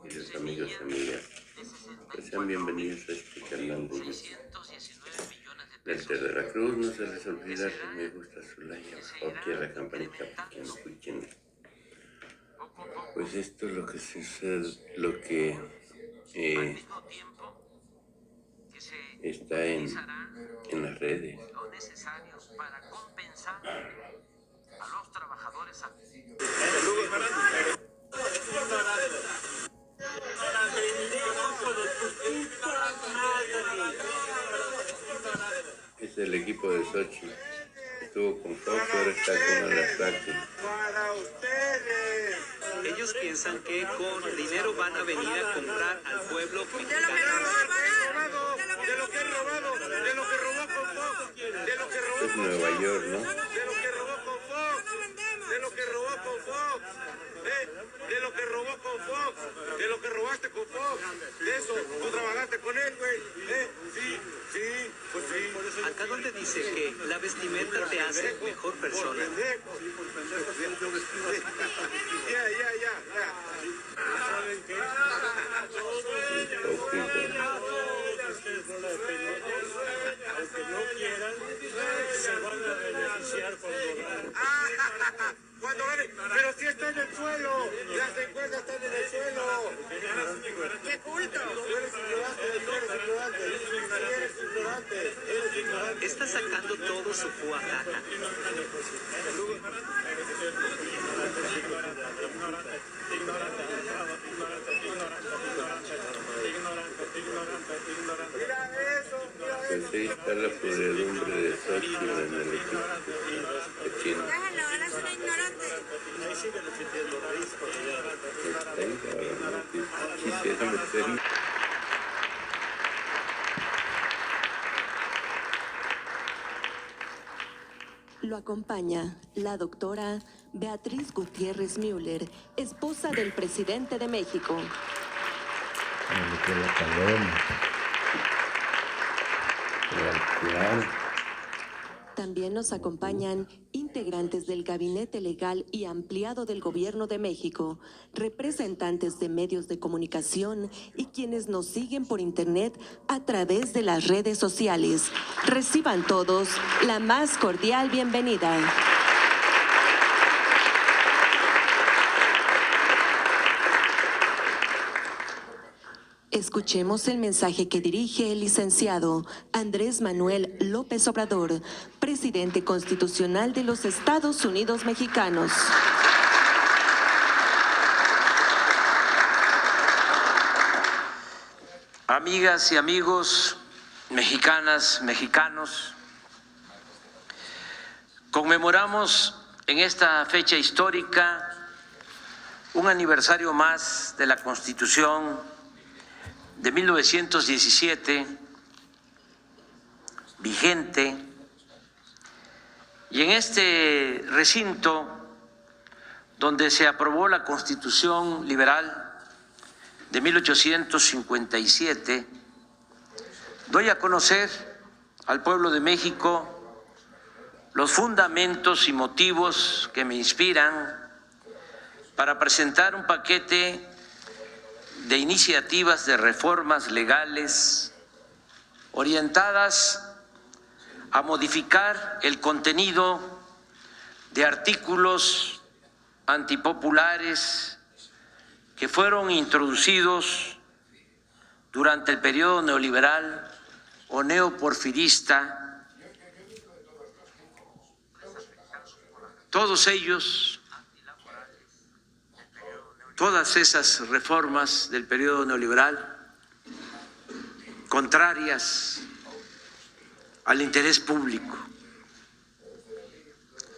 Queridos amigos y amigas, pues sean bienvenidos a este canal de YouTube. Desde Veracruz, no se les olvida que me gusta su like, aquí a la campanita para que me escuchen. Pues esto es lo que sucede, lo que está en las redes. Es el equipo de Xochitl. Estuvo con Fox, ahora está con Alasaki. Para ustedes. Ellos piensan que con dinero van a venir a comprar al pueblo mexicano. De lo que robó con Fox. De lo que robó Es con Nueva Fox. York, ¿no? De lo que robó con Fox. De lo que robó con Fox. De lo que robó con Fox. De lo que robaste con Fox. De eso, tú trabajaste con él, güey. Sí, pues sí. Acá donde dice que la vestimenta te hace mejor persona. Ya. ¿Saben qué? Aunque no quieran, se van a beneficiar cuando ganen. Pero si está en el suelo, las encuestas están en el suelo. ¡Qué culto! Eres ignorante. Está sacando todo su cuajaja. Pues ahí está la podredumbre de Xochitl en el equipo de China. Déjalo, él es un ignorante. Está ahí, ahora no quisiera meterme. Lo acompaña la doctora Beatriz Gutiérrez Müller, esposa del presidente de México. También nos acompañan integrantes del Gabinete Legal y Ampliado del Gobierno de México, representantes de medios de comunicación y quienes nos siguen por internet a través de las redes sociales. Reciban todos la más cordial bienvenida. Escuchemos el mensaje que dirige el licenciado Andrés Manuel López Obrador, presidente constitucional de los Estados Unidos mexicanos. Amigas y amigos, mexicanas, mexicanos, conmemoramos en esta fecha histórica un aniversario más de la Constitución de 1917, vigente, y en este recinto donde se aprobó la Constitución Liberal de 1857, doy a conocer al pueblo de México los fundamentos y motivos que me inspiran para presentar un paquete de iniciativas de reformas legales orientadas a modificar el contenido de artículos antipopulares que fueron introducidos durante el periodo neoliberal o neoporfirista. Todos ellos, todas esas reformas del periodo neoliberal contrarias al interés público.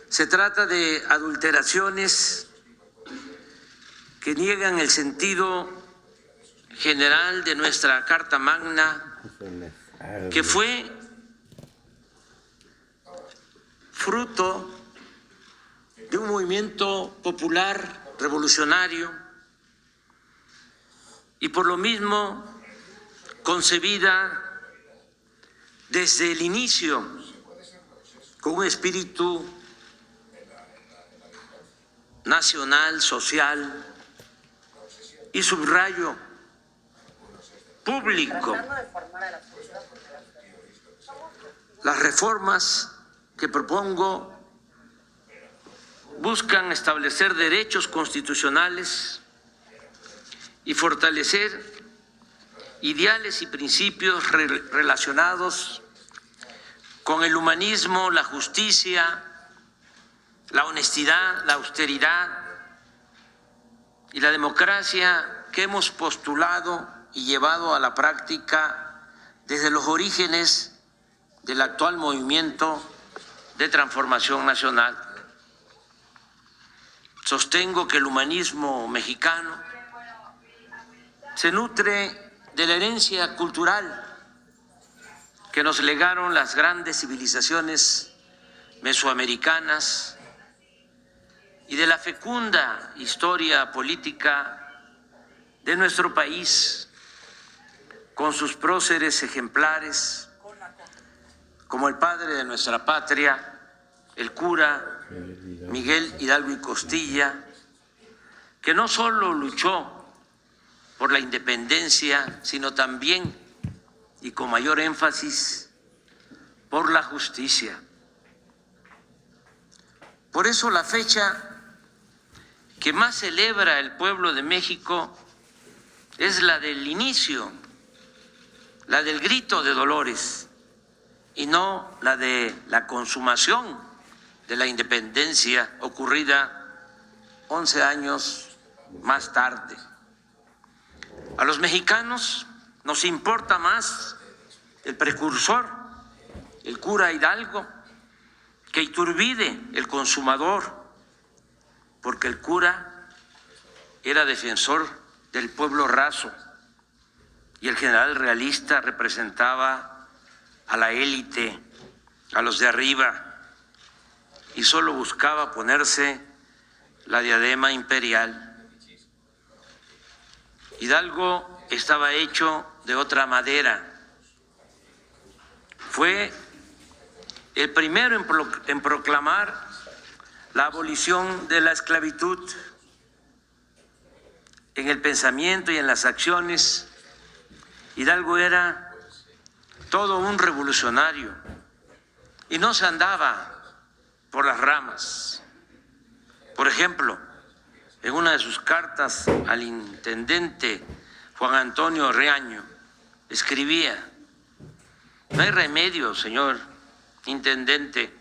Se trata de adulteraciones que niegan el sentido general de nuestra Carta Magna, que fue fruto de un movimiento popular revolucionario y por lo mismo concebida desde el inicio con un espíritu nacional, social, y subrayo público. Las reformas que propongo buscan establecer derechos constitucionales y fortalecer ideales y principios relacionados con el humanismo, la justicia, la honestidad, la austeridad y la democracia que hemos postulado y llevado a la práctica desde los orígenes del actual movimiento de transformación nacional. Sostengo que el humanismo mexicano se nutre de la herencia cultural que nos legaron las grandes civilizaciones mesoamericanas y de la fecunda historia política de nuestro país, con sus próceres ejemplares, como el padre de nuestra patria, el cura Miguel Hidalgo y Costilla, que no solo luchó por la independencia, sino también, y con mayor énfasis, por la justicia. Por eso la fecha que más celebra el pueblo de México es la del inicio, la del grito de Dolores, y no la de la consumación de la independencia ocurrida 11 años más tarde. A los mexicanos nos importa más el precursor, el cura Hidalgo, que Iturbide, el consumador, porque el cura era defensor del pueblo raso y el general realista representaba a la élite, a los de arriba, y solo buscaba ponerse la diadema imperial. Hidalgo estaba hecho de otra madera. Fue el primero en proclamar la abolición de la esclavitud. En el pensamiento y en las acciones, Hidalgo era todo un revolucionario y no se andaba por las ramas. Por ejemplo, en una de sus cartas al intendente Juan Antonio Reaño, escribía: no hay remedio, señor intendente,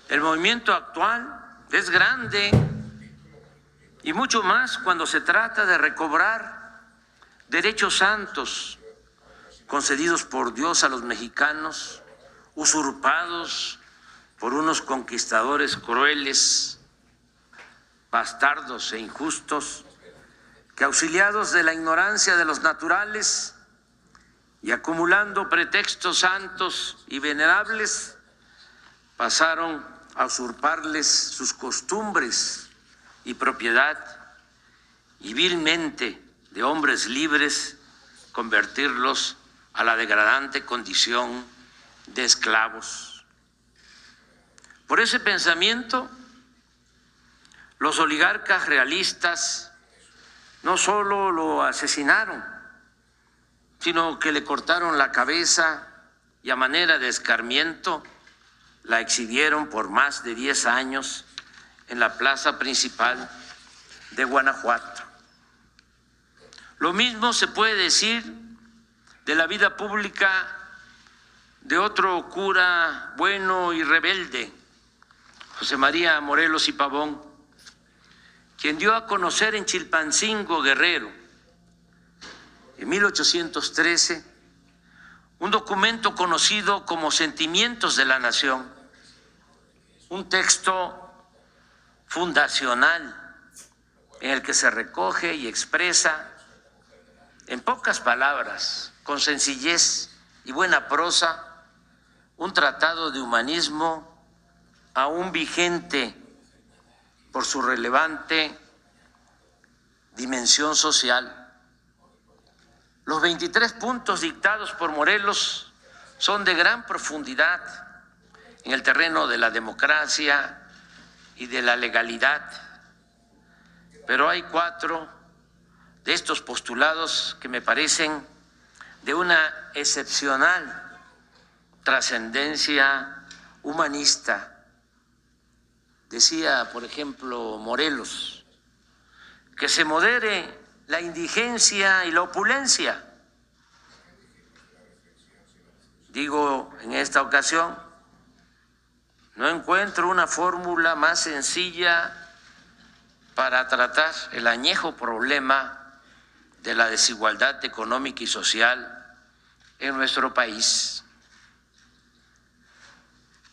el movimiento actual es grande y mucho más cuando se trata de recobrar derechos santos concedidos por Dios a los mexicanos, usurpados por unos conquistadores crueles, bastardos e injustos, que auxiliados de la ignorancia de los naturales y acumulando pretextos santos y venerables, pasaron a usurparles sus costumbres y propiedad, y vilmente de hombres libres convertirlos a la degradante condición de esclavos. Por ese pensamiento, los oligarcas realistas no solo lo asesinaron, sino que le cortaron la cabeza y a manera de escarmiento la exhibieron por más de 10 años en la plaza principal de Guanajuato. Lo mismo se puede decir de la vida pública de otro cura bueno y rebelde, José María Morelos y Pavón, quien dio a conocer en Chilpancingo, Guerrero, en 1813, un documento conocido como Sentimientos de la Nación, un texto fundacional en el que se recoge y expresa en pocas palabras, con sencillez y buena prosa, un tratado de humanismo aún vigente por su relevante dimensión social. Los 23 puntos dictados por Morelos son de gran profundidad en el terreno de la democracia y de la legalidad, pero hay 4 de estos postulados que me parecen de una excepcional trascendencia humanista. Decía, por ejemplo, Morelos, que se modere la indigencia y la opulencia. Digo, en esta ocasión, no encuentro una fórmula más sencilla para tratar el añejo problema de la desigualdad económica y social en nuestro país.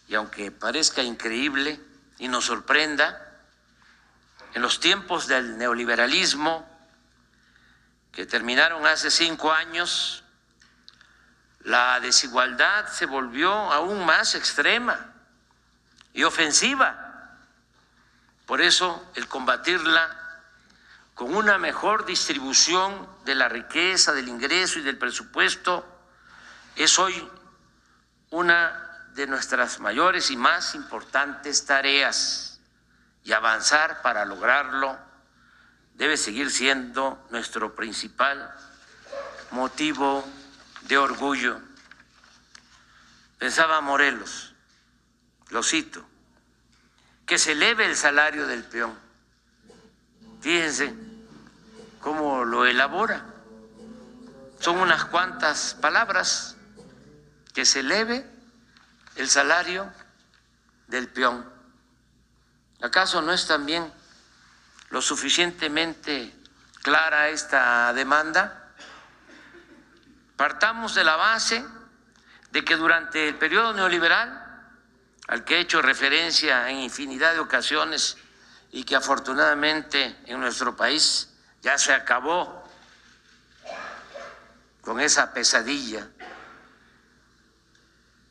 Y aunque parezca increíble y nos sorprenda, en los tiempos del neoliberalismo, que terminaron hace 5 años, la desigualdad se volvió aún más extrema y ofensiva. Por eso, el combatirla con una mejor distribución de la riqueza, del ingreso y del presupuesto es hoy una de nuestras mayores y más importantes tareas, y avanzar para lograrlo debe seguir siendo nuestro principal motivo de orgullo. Pensaba Morelos, lo cito, que se eleve el salario del peón. Fíjense cómo lo elabora. Son unas cuantas palabras: que se eleve el salario del peón. ¿Acaso no es también lo suficientemente clara esta demanda? Partamos de la base de que durante el periodo neoliberal, al que he hecho referencia en infinidad de ocasiones y que afortunadamente en nuestro país ya se acabó con esa pesadilla,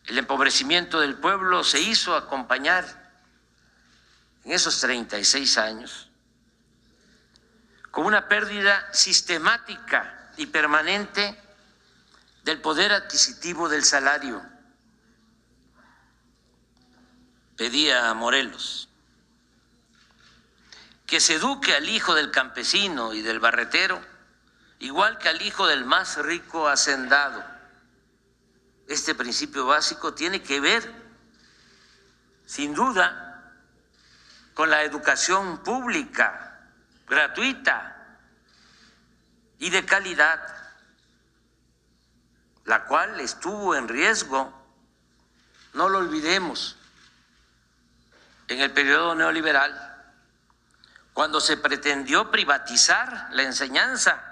el empobrecimiento del pueblo se hizo acompañar en esos 36 años con una pérdida sistemática y permanente del poder adquisitivo del salario. Pedía a Morelos que se eduque al hijo del campesino y del barretero igual que al hijo del más rico hacendado. Este principio básico tiene que ver, sin duda, con la educación pública, gratuita y de calidad, la cual estuvo en riesgo, no lo olvidemos, en el periodo neoliberal, cuando se pretendió privatizar la enseñanza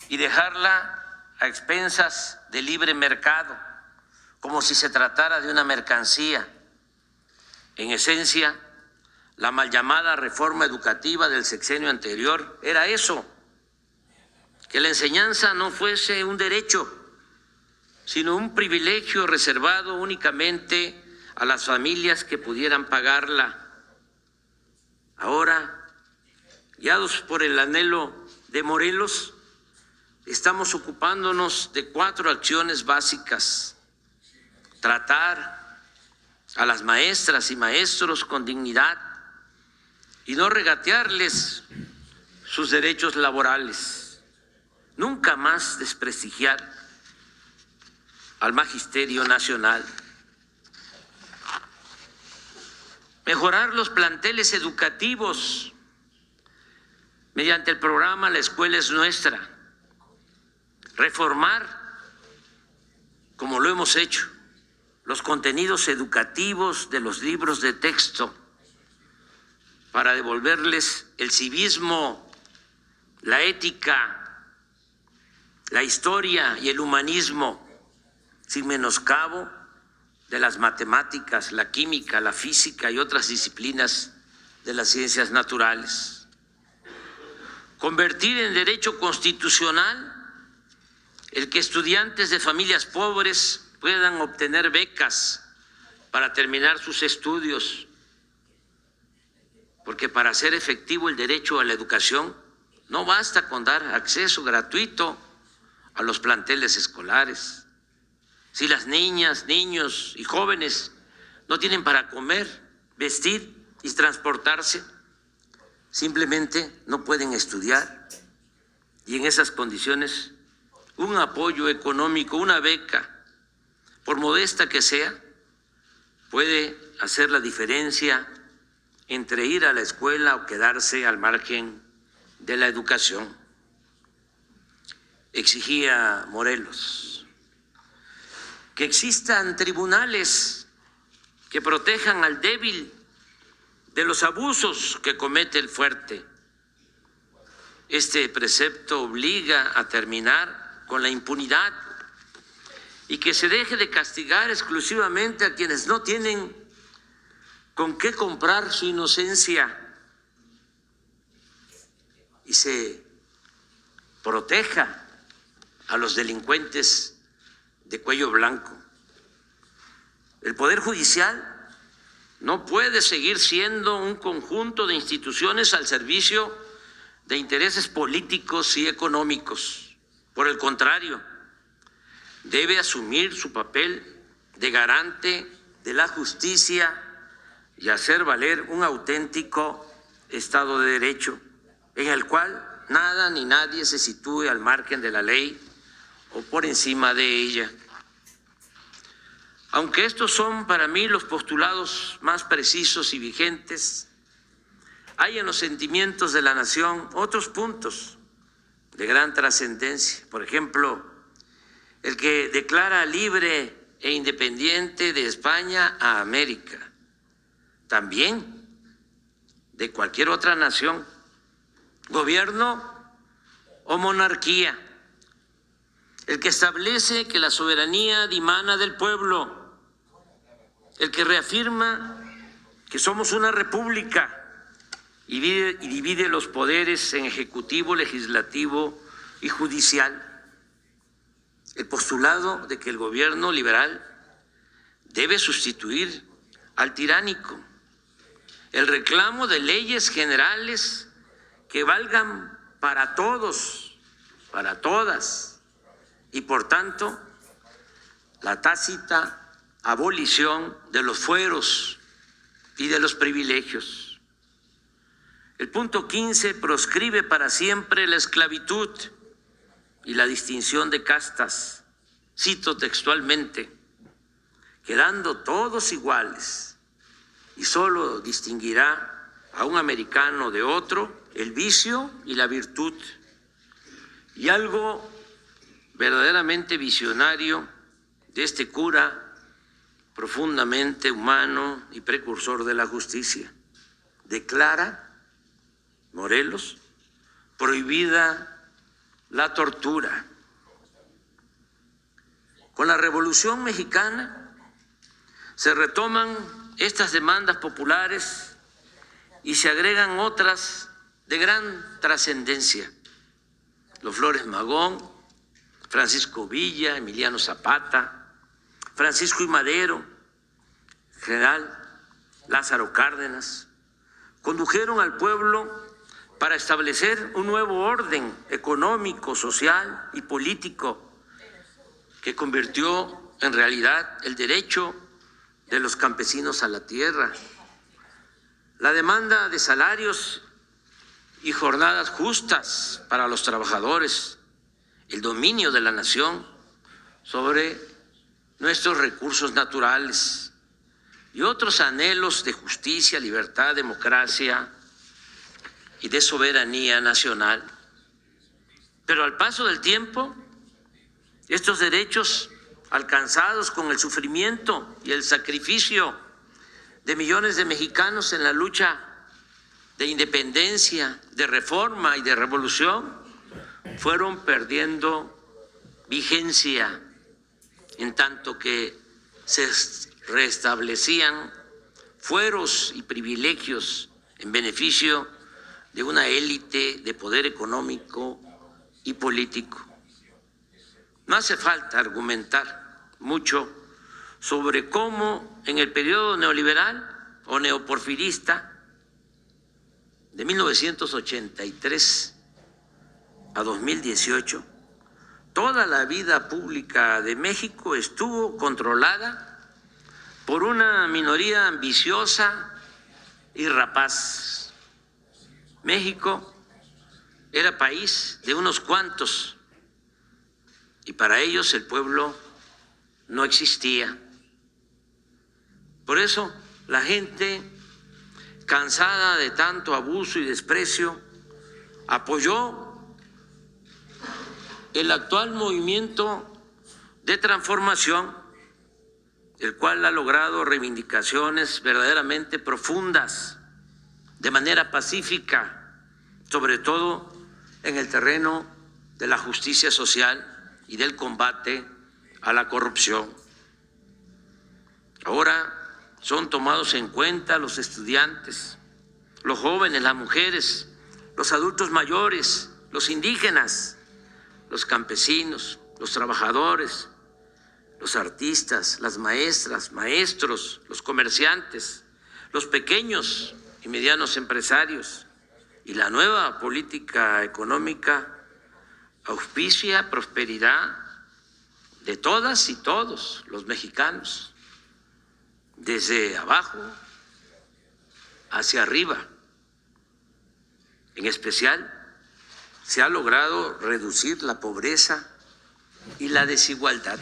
y dejarla a expensas del libre mercado, como si se tratara de una mercancía. En esencia, la mal llamada reforma educativa del sexenio anterior era eso, que la enseñanza no fuese un derecho, sino un privilegio reservado únicamente a las familias que pudieran pagarla. Ahora, guiados por el anhelo de Morelos, estamos ocupándonos de 4 acciones básicas: tratar a las maestras y maestros con dignidad y no regatearles sus derechos laborales, nunca más desprestigiar al magisterio nacional, mejorar los planteles educativos mediante el programa La Escuela es Nuestra, reformar, como lo hemos hecho, los contenidos educativos de los libros de texto para devolverles el civismo, la ética, la historia y el humanismo, sin menoscabo de las matemáticas, la química, la física y otras disciplinas de las ciencias naturales. Convertir en derecho constitucional el que estudiantes de familias pobres puedan obtener becas para terminar sus estudios, porque para hacer efectivo el derecho a la educación no basta con dar acceso gratuito a los planteles escolares. Si las niñas, niños y jóvenes no tienen para comer, vestir y transportarse, simplemente no pueden estudiar. y en esas condiciones un apoyo económico, una beca, por modesta que sea, puede hacer la diferencia entre ir a la escuela o quedarse al margen de la educación. Exigía Morelos que existan tribunales que protejan al débil de los abusos que comete el fuerte. Este precepto obliga a terminar con la impunidad y que se deje de castigar exclusivamente a quienes no tienen con qué comprar su inocencia y se proteja a los delincuentes de cuello blanco. El Poder Judicial no puede seguir siendo un conjunto de instituciones al servicio de intereses políticos y económicos. Por el contrario, debe asumir su papel de garante de la justicia y hacer valer un auténtico Estado de Derecho, en el cual nada ni nadie se sitúe al margen de la ley o por encima de ella. Aunque estos son para mí los postulados más precisos y vigentes, hay en los sentimientos de la nación otros puntos de gran trascendencia. Por ejemplo, el que declara libre e independiente de España a América, también de cualquier otra nación, gobierno o monarquía. El que establece que la soberanía dimana del pueblo, el que reafirma que somos una república y divide los poderes en ejecutivo, legislativo y judicial. El postulado de que el gobierno liberal debe sustituir al tiránico. El reclamo de leyes generales que valgan para todos, para todas, y por tanto la tácita abolición de los fueros y de los privilegios. El punto 15 proscribe para siempre la esclavitud y la distinción de castas. Cito textualmente: quedando todos iguales y solo distinguirá a un americano de otro el vicio y la virtud. Y algo verdaderamente visionario de este cura, profundamente humano y precursor de la justicia, declara Morelos prohibida la tortura. Con la Revolución Mexicana se retoman estas demandas populares y se agregan otras de gran trascendencia. Los Flores Magón, Francisco Villa, Emiliano Zapata, Francisco I. Madero, General Lázaro Cárdenas, condujeron al pueblo para establecer un nuevo orden económico, social y político que convirtió en realidad el derecho de los campesinos a la tierra, la demanda de salarios y jornadas justas para los trabajadores, el dominio de la nación sobre nuestros recursos naturales y otros anhelos de justicia, libertad, democracia y de soberanía nacional. Pero al paso del tiempo, estos derechos alcanzados con el sufrimiento y el sacrificio de millones de mexicanos en la lucha de independencia, de reforma y de revolución, fueron perdiendo vigencia, en tanto que se restablecían fueros y privilegios en beneficio de una élite de poder económico y político. No hace falta argumentar mucho sobre cómo en el periodo neoliberal o neoporfirista de 1983 a 2018, toda la vida pública de México estuvo controlada por una minoría ambiciosa y rapaz. México era país de unos cuantos y para ellos el pueblo no existía. Por eso la gente, cansada de tanto abuso y desprecio, apoyó el actual movimiento de transformación, el cual ha logrado reivindicaciones verdaderamente profundas de manera pacífica, sobre todo en el terreno de la justicia social y del combate a la corrupción. Ahora son tomados en cuenta los estudiantes, los jóvenes, las mujeres, los adultos mayores, los indígenas, los campesinos, los trabajadores, los artistas, las maestras, maestros, los comerciantes, los pequeños y medianos empresarios. Y la nueva política económica auspicia prosperidad de todas y todos los mexicanos, desde abajo hacia arriba. En especial, se ha logrado reducir la pobreza y la desigualdad.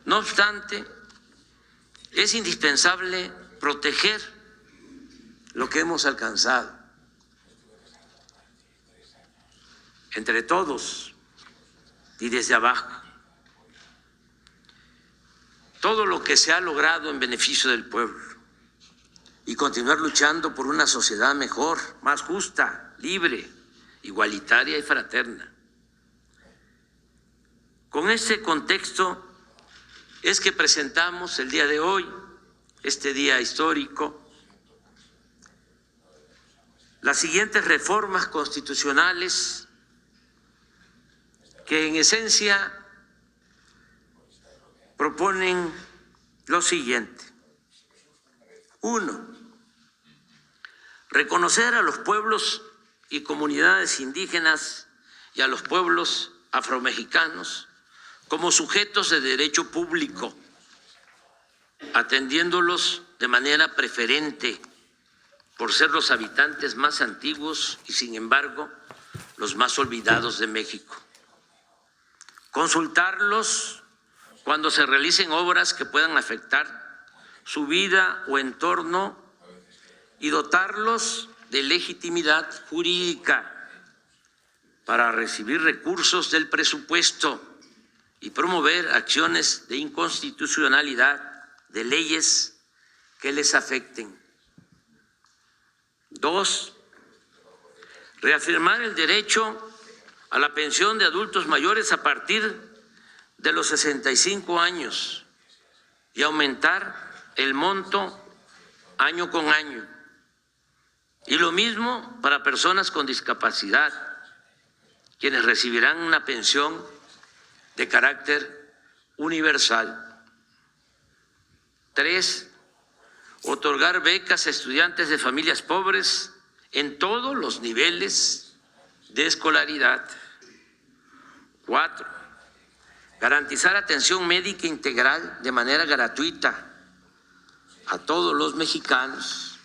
No obstante, es indispensable proteger lo que hemos alcanzado entre todos y desde abajo. Todo lo que se ha logrado en beneficio del pueblo y continuar luchando por una sociedad mejor, más justa, libre, igualitaria y fraterna. Con este contexto es que presentamos el día de hoy, este día histórico, las siguientes reformas constitucionales que en esencia proponen lo siguiente. 1. Reconocer a los pueblos y comunidades indígenas y a los pueblos afromexicanos como sujetos de derecho público, atendiéndolos de manera preferente por ser los habitantes más antiguos y, sin embargo, los más olvidados de México. Consultarlos cuando se realicen obras que puedan afectar su vida o entorno y dotarlos de legitimidad jurídica para recibir recursos del presupuesto y promover acciones de inconstitucionalidad de leyes que les afecten. 2. Reafirmar el derecho a la pensión de adultos mayores a partir de los 65 años y aumentar el monto año con año. Y lo mismo para personas con discapacidad, quienes recibirán una pensión de carácter universal. 3. Otorgar becas a estudiantes de familias pobres en todos los niveles de escolaridad. 4. Garantizar atención médica integral de manera gratuita a todos los mexicanos.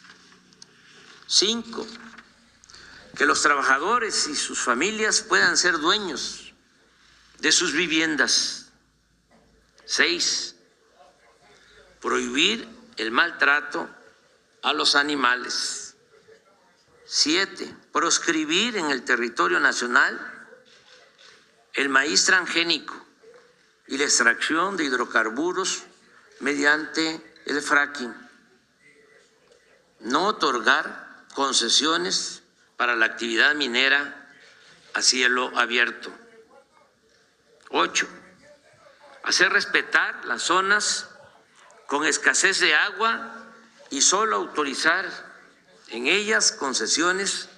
5. Que los trabajadores y sus familias puedan ser dueños de sus viviendas. 6. Prohibir el maltrato a los animales. 7. Proscribir en el territorio nacional el maíz transgénico y la extracción de hidrocarburos mediante el fracking. No otorgar concesiones para la actividad minera a cielo abierto. 8. Hacer respetar las zonas con escasez de agua y solo autorizar en ellas concesiones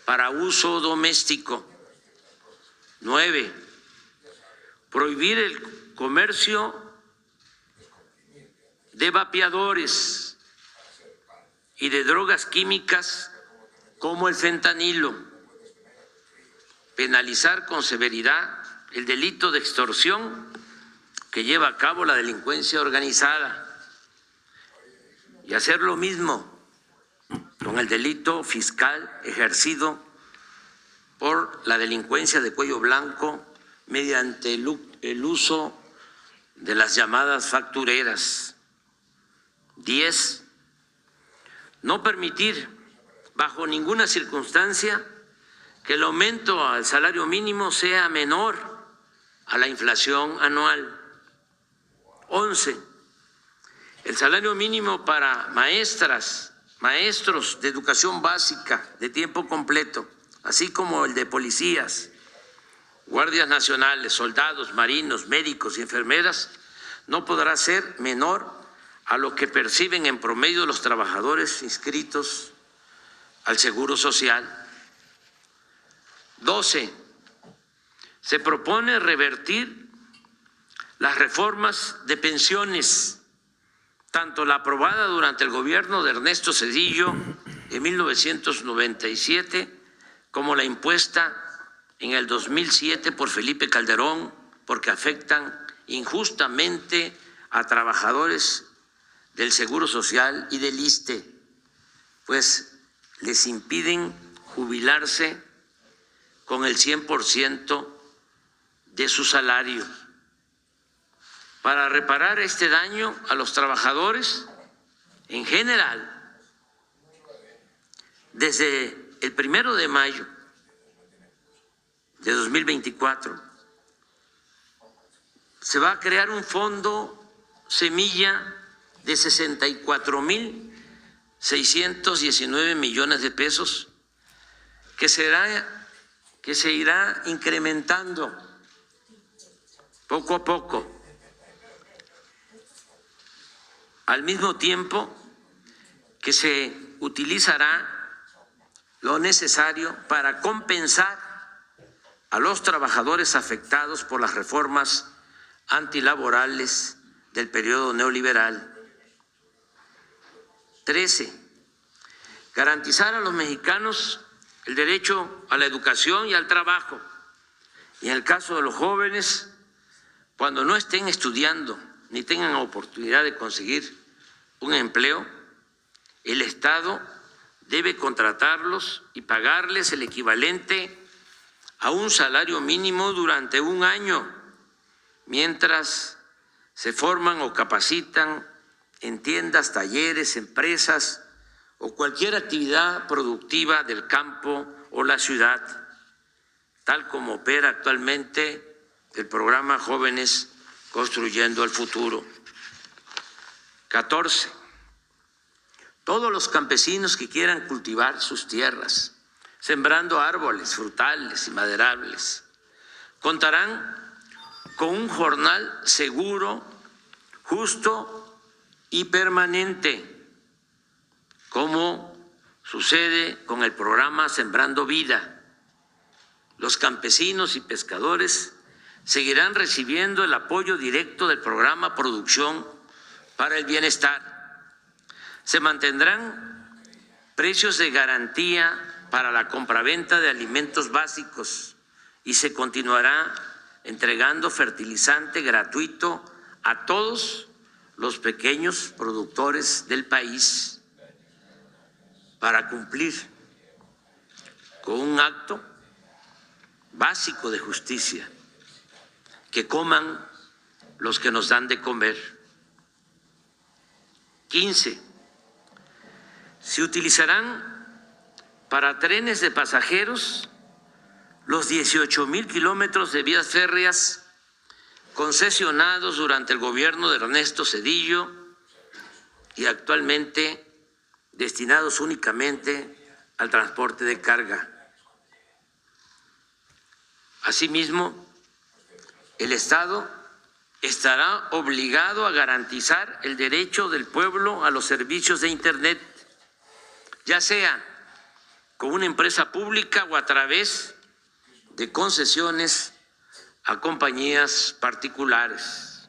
para uso doméstico. 9. Prohibir el comercio de vapeadores y de drogas químicas como el fentanilo. Penalizar con severidad el delito de extorsión que lleva a cabo la delincuencia organizada y hacer lo mismo con el delito fiscal ejercido por la delincuencia de cuello blanco mediante el uso de las llamadas factureras. 10. No permitir bajo ninguna circunstancia que el aumento al salario mínimo sea menor a la inflación anual. 11. El salario mínimo para maestras, maestros de educación básica de tiempo completo, así como el de policías, guardias nacionales, soldados, marinos, médicos y enfermeras, no podrá ser menor a lo que perciben en promedio los trabajadores inscritos al Seguro Social. 12. Se propone revertir las reformas de pensiones, tanto la aprobada durante el gobierno de Ernesto Zedillo en 1997 como la impuesta en el 2007 por Felipe Calderón, porque afectan injustamente a trabajadores del Seguro Social y del ISSSTE, pues les impiden jubilarse con el 100% de su salario. Para reparar este daño a los trabajadores en general, desde el 1 de mayo de 2024, se va a crear un fondo semilla de 64.619 millones de pesos que se irá incrementando poco a poco, al mismo tiempo que se utilizará lo necesario para compensar a los trabajadores afectados por las reformas antilaborales del periodo neoliberal. 13. Garantizar a los mexicanos el derecho a la educación y al trabajo. Y en el caso de los jóvenes, cuando no estén estudiando ni tengan oportunidad de conseguir un empleo, el Estado debe contratarlos y pagarles el equivalente a un salario mínimo durante un año, mientras se forman o capacitan en tiendas, talleres, empresas o cualquier actividad productiva del campo o la ciudad, tal como opera actualmente el programa Jóvenes Construyendo el Futuro. 14. Todos los campesinos que quieran cultivar sus tierras, sembrando árboles, frutales y maderables, contarán con un jornal seguro, justo y permanente, como sucede con el programa Sembrando Vida. Los campesinos y pescadores seguirán recibiendo el apoyo directo del programa Producción para el Bienestar. Se mantendrán precios de garantía para la compraventa de alimentos básicos y se continuará entregando fertilizante gratuito a todos los pequeños productores del país para cumplir con un acto básico de justicia: que coman los que nos dan de comer. 15. Se utilizarán para trenes de pasajeros los 18,000 kilómetros de vías férreas concesionados durante el gobierno de Ernesto Zedillo y actualmente destinados únicamente al transporte de carga. Asimismo, el Estado estará obligado a garantizar el derecho del pueblo a los servicios de Internet, ya sea con una empresa pública o a través de concesiones a compañías particulares.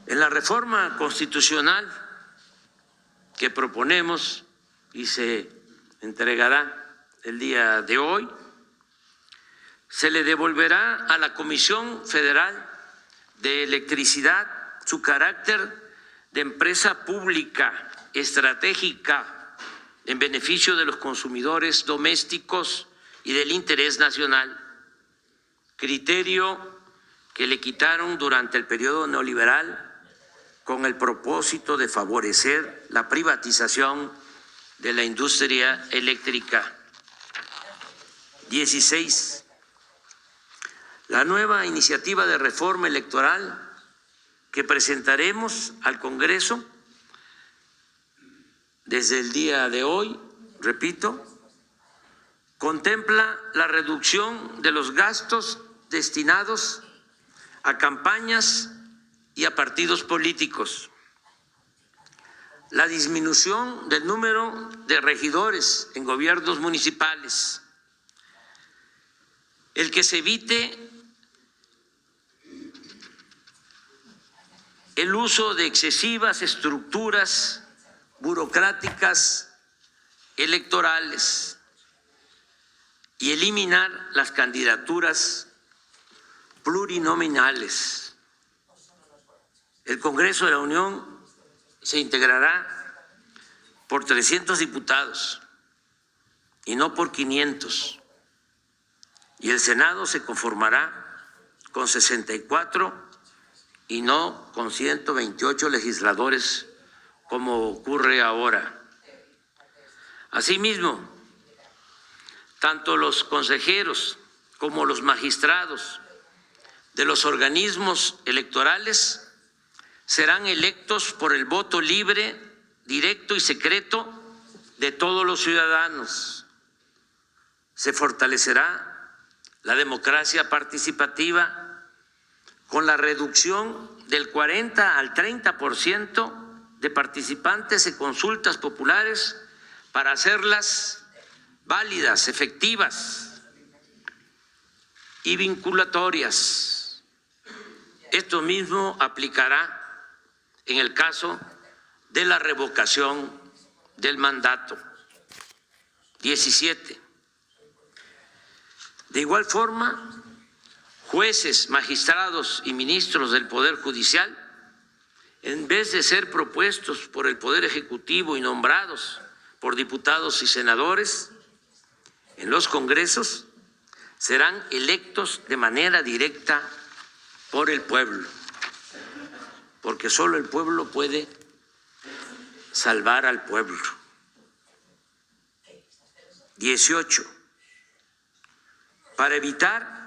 En la reforma constitucional que proponemos y se entregará el día de hoy, se le devolverá a la Comisión Federal de Electricidad su carácter de empresa pública estratégica en beneficio de los consumidores domésticos y del interés nacional, criterio que le quitaron durante el periodo neoliberal con el propósito de favorecer la privatización de la industria eléctrica. 16. La nueva iniciativa de reforma electoral que presentaremos al Congreso desde el día de hoy, repito, contempla la reducción de los gastos destinados a campañas y a partidos políticos, la disminución del número de regidores en gobiernos municipales, el que se evite el uso de excesivas estructuras burocráticas electorales y eliminar las candidaturas plurinominales. El Congreso de la Unión se integrará por 300 diputados y no por 500. Y el Senado se conformará con 64 y no con 128 legisladores como ocurre ahora. Asimismo, tanto los consejeros como los magistrados de los organismos electorales serán electos por el voto libre, directo y secreto de todos los ciudadanos. Se fortalecerá la democracia participativa con la reducción del 40 al 30% de participantes en consultas populares para hacerlas válidas, efectivas y vinculatorias. Esto mismo aplicará en el caso de la revocación del mandato. 17. De igual forma, jueces, magistrados y ministros del Poder Judicial, en vez de ser propuestos por el Poder Ejecutivo y nombrados por diputados y senadores en los congresos, serán electos de manera directa por el pueblo, porque solo el pueblo puede salvar al pueblo. 18. Para evitar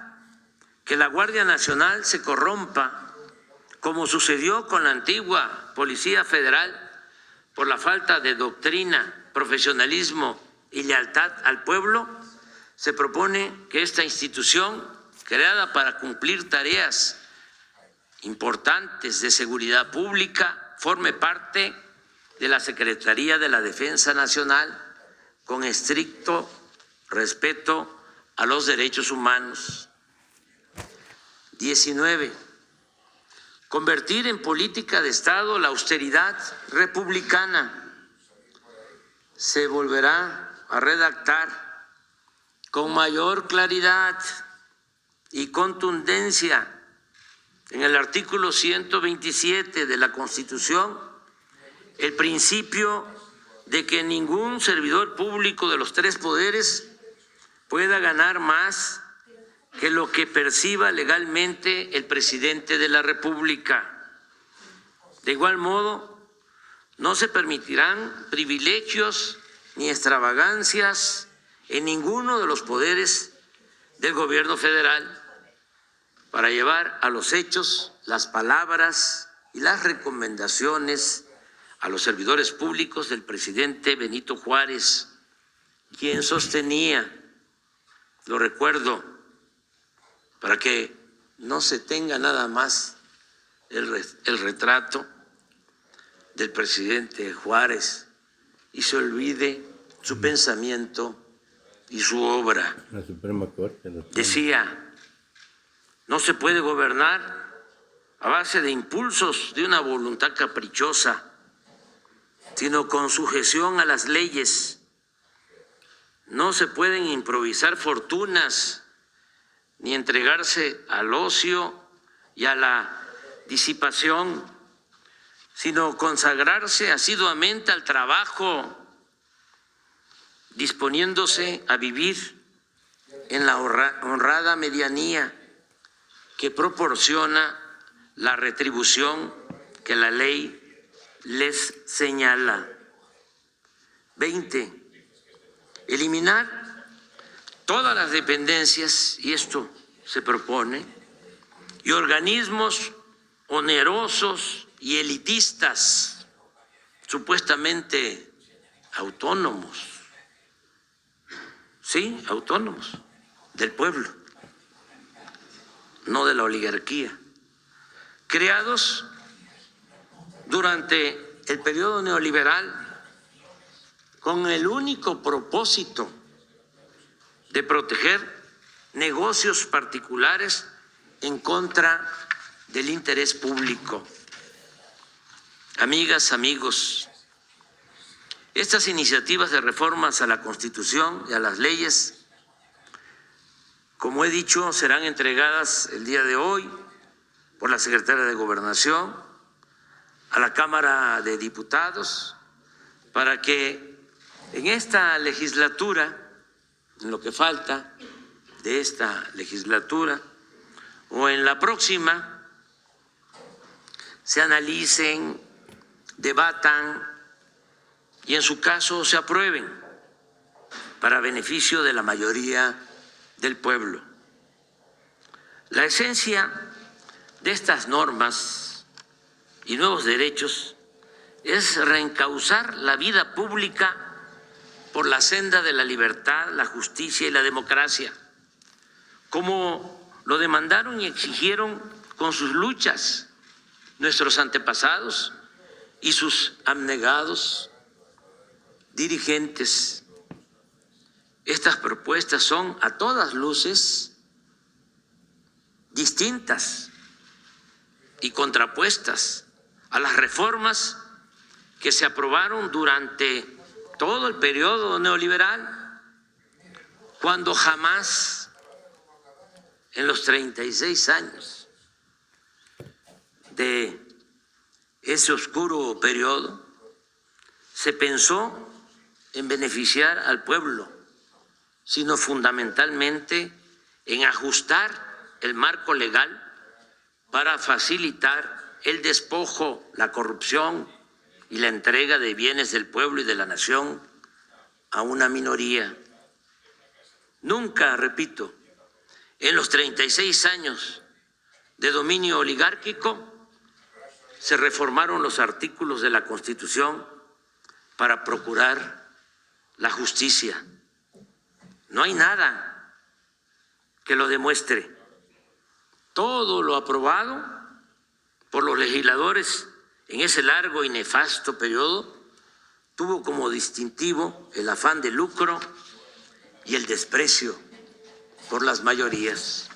que la Guardia Nacional se corrompa, como sucedió con la antigua Policía Federal, por la falta de doctrina, profesionalismo y lealtad al pueblo, se propone que esta institución, creada para cumplir tareas importantes de seguridad pública, forme parte de la Secretaría de la Defensa Nacional, con estricto respeto a los derechos humanos. 19. Convertir en política de Estado la austeridad republicana. Se volverá a redactar con mayor claridad y contundencia en el artículo 127 de la Constitución el principio de que ningún servidor público de los tres poderes pueda ganar más que lo que perciba legalmente el presidente de la República. De igual modo, no se permitirán privilegios ni extravagancias en ninguno de los poderes del gobierno federal para llevar a los hechos las palabras y las recomendaciones a los servidores públicos del presidente Benito Juárez, quien sostenía, lo recuerdo, para que no se tenga nada más el retrato del presidente Juárez y se olvide su pensamiento y su obra. La Suprema Corte. Decía, no se puede gobernar a base de impulsos de una voluntad caprichosa, sino con sujeción a las leyes. No se pueden improvisar fortunas ni entregarse al ocio y a la disipación, sino consagrarse asiduamente al trabajo disponiéndose a vivir en la honrada medianía que proporciona la retribución que la ley les señala. 20. Eliminar todas las dependencias, y esto se propone, y organismos onerosos y elitistas, supuestamente autónomos, sí, autónomos, del pueblo, no de la oligarquía, creados durante el periodo neoliberal con el único propósito de proteger negocios particulares en contra del interés público. Amigas, amigos, estas iniciativas de reformas a la Constitución y a las leyes, como he dicho, serán entregadas el día de hoy por la Secretaria de Gobernación a la Cámara de Diputados para que en esta legislatura, en lo que falta de esta legislatura o en la próxima, se analicen, debatan y en su caso se aprueben para beneficio de la mayoría del pueblo. La esencia de estas normas y nuevos derechos es reencauzar la vida pública por la senda de la libertad, la justicia y la democracia, como lo demandaron y exigieron con sus luchas nuestros antepasados y sus abnegados dirigentes. Estas propuestas son a todas luces distintas y contrapuestas a las reformas que se aprobaron durante todo el periodo neoliberal, cuando jamás en los 36 años de ese oscuro periodo se pensó en beneficiar al pueblo, sino fundamentalmente en ajustar el marco legal para facilitar el despojo, la corrupción y la entrega de bienes del pueblo y de la nación a una minoría. Nunca, repito, en los 36 años de dominio oligárquico se reformaron los artículos de la Constitución para procurar la justicia. No hay nada que lo demuestre. Todo lo aprobado por los legisladores en ese largo y nefasto periodo tuvo como distintivo el afán de lucro y el desprecio por las mayorías.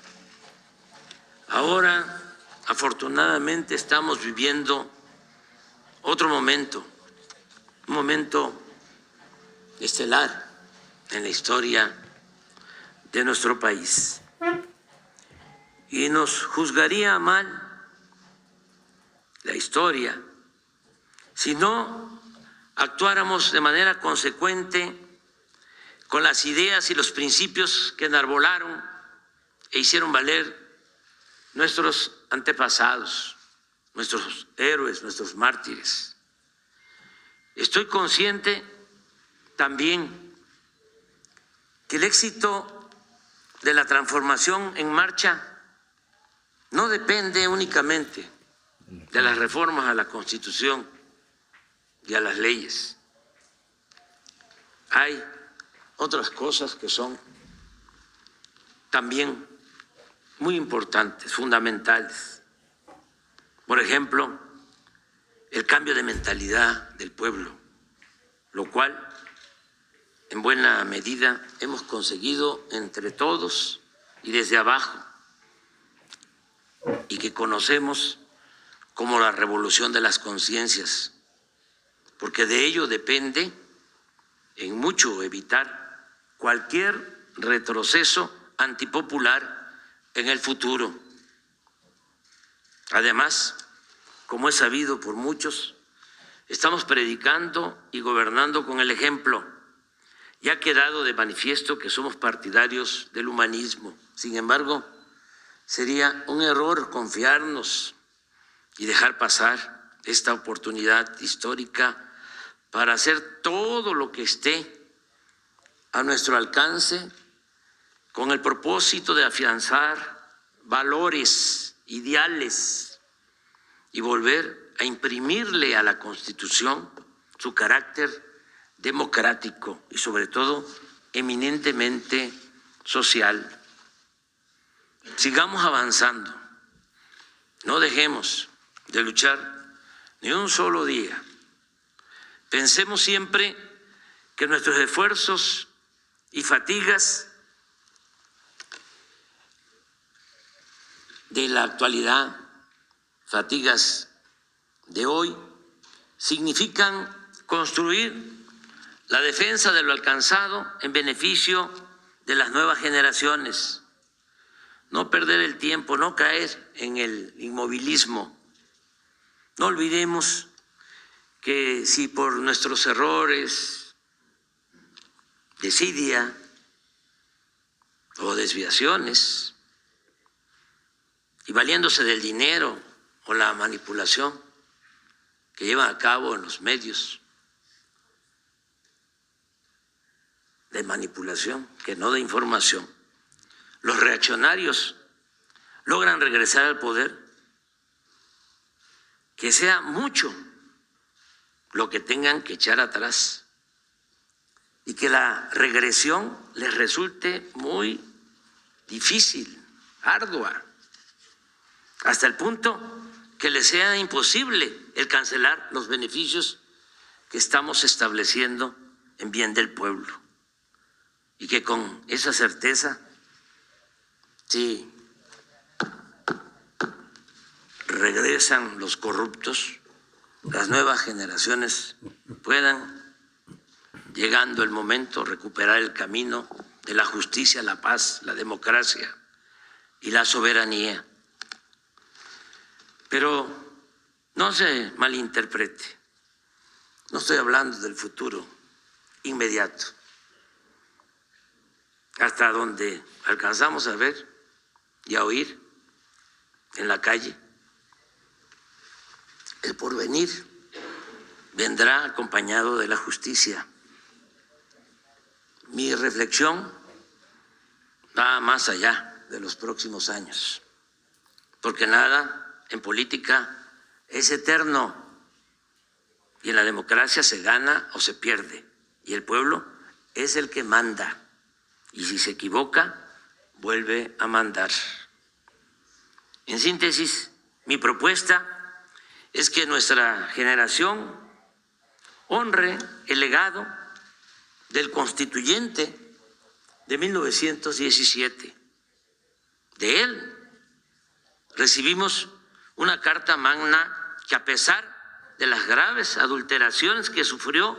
Ahora, afortunadamente, estamos viviendo otro momento, un momento estelar en la historia de nuestro país. Y nos juzgaría mal la historia si no actuáramos de manera consecuente con las ideas y los principios que enarbolaron e hicieron valer nuestros antepasados, nuestros héroes, nuestros mártires. Estoy consciente también que el éxito de la transformación en marcha no depende únicamente de las reformas a la Constitución y a las leyes. Hay otras cosas que son también muy importantes, fundamentales. Por ejemplo, el cambio de mentalidad del pueblo, lo cual en buena medida hemos conseguido entre todos y desde abajo, y que conocemos como la revolución de las conciencias, porque de ello depende en mucho evitar cualquier retroceso antipopular en el futuro. Además, como es sabido por muchos, estamos predicando y gobernando con el ejemplo, Ya ha quedado de manifiesto que somos partidarios del humanismo. Sin embargo, sería un error confiarnos y dejar pasar esta oportunidad histórica para hacer todo lo que esté a nuestro alcance con el propósito de afianzar valores, ideales y volver a imprimirle a la Constitución su carácter democrático y sobre todo eminentemente social. Sigamos avanzando, no dejemos de luchar ni un solo día. Pensemos siempre que nuestros esfuerzos y fatigas de la actualidad, fatigas de hoy, significan construir la defensa de lo alcanzado en beneficio de las nuevas generaciones. No perder el tiempo, no caer en el inmovilismo. No olvidemos que si por nuestros errores, desidia o desviaciones, y valiéndose del dinero o la manipulación que llevan a cabo en los medios de manipulación, que no de información, los reaccionarios logran regresar al poder, que sea mucho lo que tengan que echar atrás y que la regresión les resulte muy difícil, ardua, hasta el punto que les sea imposible el cancelar los beneficios que estamos estableciendo en bien del pueblo. Y que con esa certeza, si regresan los corruptos, las nuevas generaciones puedan, llegando el momento, recuperar el camino de la justicia, la paz, la democracia y la soberanía. Pero no se malinterprete, no estoy hablando del futuro inmediato. Hasta donde alcanzamos a ver y a oír en la calle, el porvenir vendrá acompañado de la justicia. Mi reflexión va más allá de los próximos años, porque nada en política es eterno y en la democracia se gana o se pierde y el pueblo es el que manda. Y si se equivoca, vuelve a mandar. En síntesis, mi propuesta es que nuestra generación honre el legado del constituyente de 1917. De él recibimos una carta magna que, a pesar de las graves adulteraciones que sufrió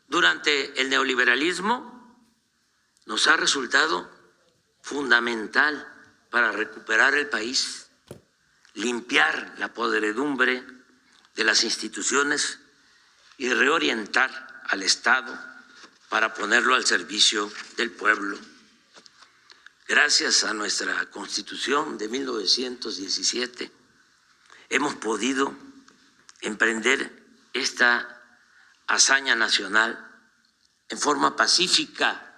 durante el neoliberalismo, nos ha resultado fundamental para recuperar el país, limpiar la podredumbre de las instituciones y reorientar al Estado para ponerlo al servicio del pueblo. Gracias a nuestra Constitución de 1917 hemos podido emprender esta hazaña nacional en forma pacífica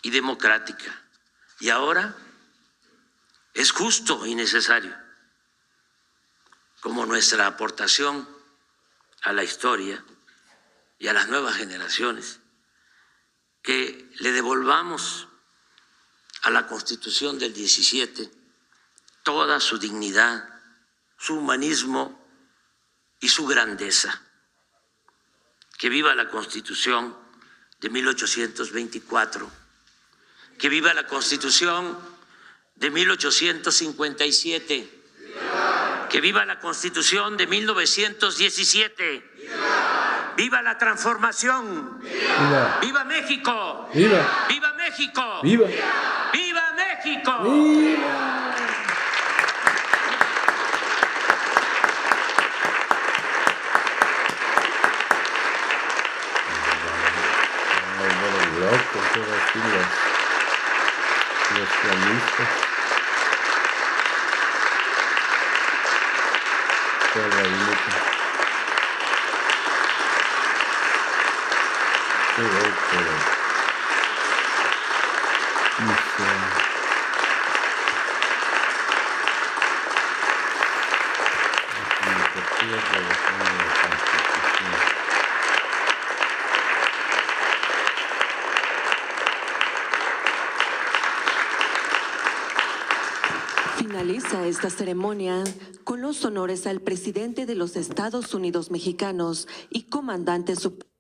y democrática. Y ahora es justo y necesario, como nuestra aportación a la historia y a las nuevas generaciones, que le devolvamos a la Constitución del 17 toda su dignidad, su humanismo y su grandeza. Que viva la Constitución de 1824. Que viva la Constitución de 1857. ¡Viva! Que viva la Constitución de 1917. ¡Viva! ¡Viva la transformación! ¡Viva! ¡Viva México! ¡Viva! ¡Viva México! ¡Viva! ¡Viva México! ¡Viva! locos, ahora sí, los pianistas. Todo el gabinete. Qué loco. Finaliza esta ceremonia con los honores al presidente de los Estados Unidos mexicanos y comandante supremo